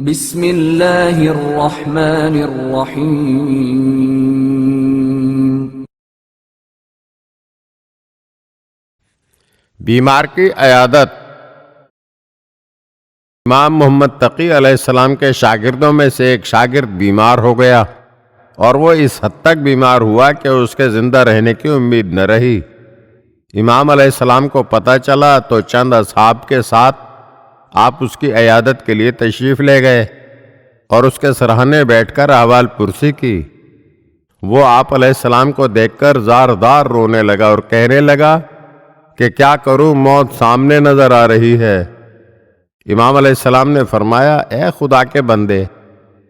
بسم اللہ الرحمن الرحیم۔ بیمار کی عیادت۔ امام محمد تقی علیہ السلام کے شاگردوں میں سے ایک شاگرد بیمار ہو گیا اور وہ اس حد تک بیمار ہوا کہ اس کے زندہ رہنے کی امید نہ رہی۔ امام علیہ السلام کو پتہ چلا تو چند اصحاب کے ساتھ آپ اس کی عیادت کے لیے تشریف لے گئے اور اس کے سرہانے بیٹھ کر احوال پرسی کی۔ وہ آپ علیہ السلام کو دیکھ کر زار زار رونے لگا اور کہنے لگا کہ کیا کروں، موت سامنے نظر آ رہی ہے۔ امام علیہ السلام نے فرمایا، اے خدا کے بندے،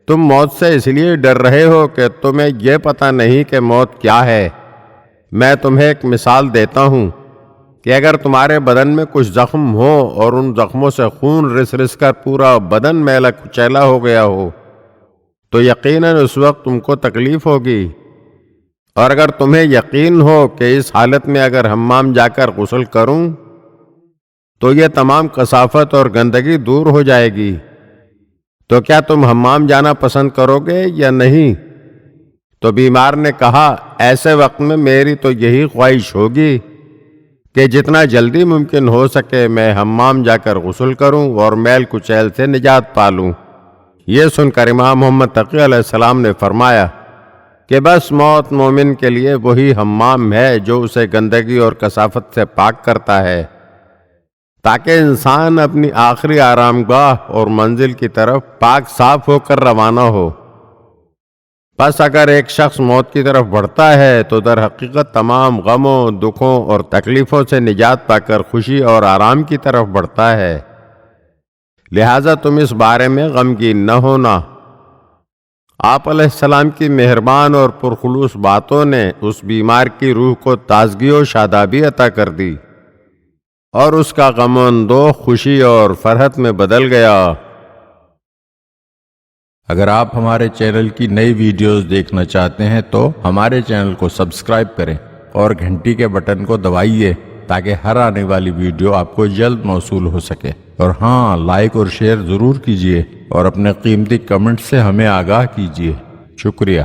تم موت سے اس لیے ڈر رہے ہو کہ تمہیں یہ پتہ نہیں کہ موت کیا ہے۔ میں تمہیں ایک مثال دیتا ہوں کہ اگر تمہارے بدن میں کچھ زخم ہو اور ان زخموں سے خون رس رس کر پورا بدن میلا کچیلا ہو گیا ہو تو یقیناً اس وقت تم کو تکلیف ہوگی، اور اگر تمہیں یقین ہو کہ اس حالت میں اگر حمام جا کر غسل کروں تو یہ تمام کثافت اور گندگی دور ہو جائے گی، تو کیا تم حمام جانا پسند کرو گے یا نہیں؟ تو بیمار نے کہا، ایسے وقت میں میری تو یہی خواہش ہوگی کہ جتنا جلدی ممکن ہو سکے میں حمام جا کر غسل کروں اور میل کچیل سے نجات پالوں۔ یہ سن کر امام محمد تقی علیہ السلام نے فرمایا کہ بس موت مومن کے لیے وہی حمام ہے جو اسے گندگی اور کثافت سے پاک کرتا ہے، تاکہ انسان اپنی آخری آرام گاہ اور منزل کی طرف پاک صاف ہو کر روانہ ہو۔ بس اگر ایک شخص موت کی طرف بڑھتا ہے تو در حقیقت تمام غموں، دکھوں اور تکلیفوں سے نجات پا کر خوشی اور آرام کی طرف بڑھتا ہے۔ لہٰذا تم اس بارے میں غمگین نہ ہونا۔ آپ علیہ السلام کی مہربان اور پرخلوص باتوں نے اس بیمار کی روح کو تازگی و شادابی عطا کر دی اور اس کا غم و اندوہ خوشی اور فرحت میں بدل گیا۔ اگر آپ ہمارے چینل کی نئی ویڈیوز دیکھنا چاہتے ہیں تو ہمارے چینل کو سبسکرائب کریں اور گھنٹی کے بٹن کو دبائیے تاکہ ہر آنے والی ویڈیو آپ کو جلد موصول ہو سکے، اور ہاں، لائک اور شیئر ضرور کیجیے اور اپنے قیمتی کمنٹ سے ہمیں آگاہ کیجیے۔ شکریہ۔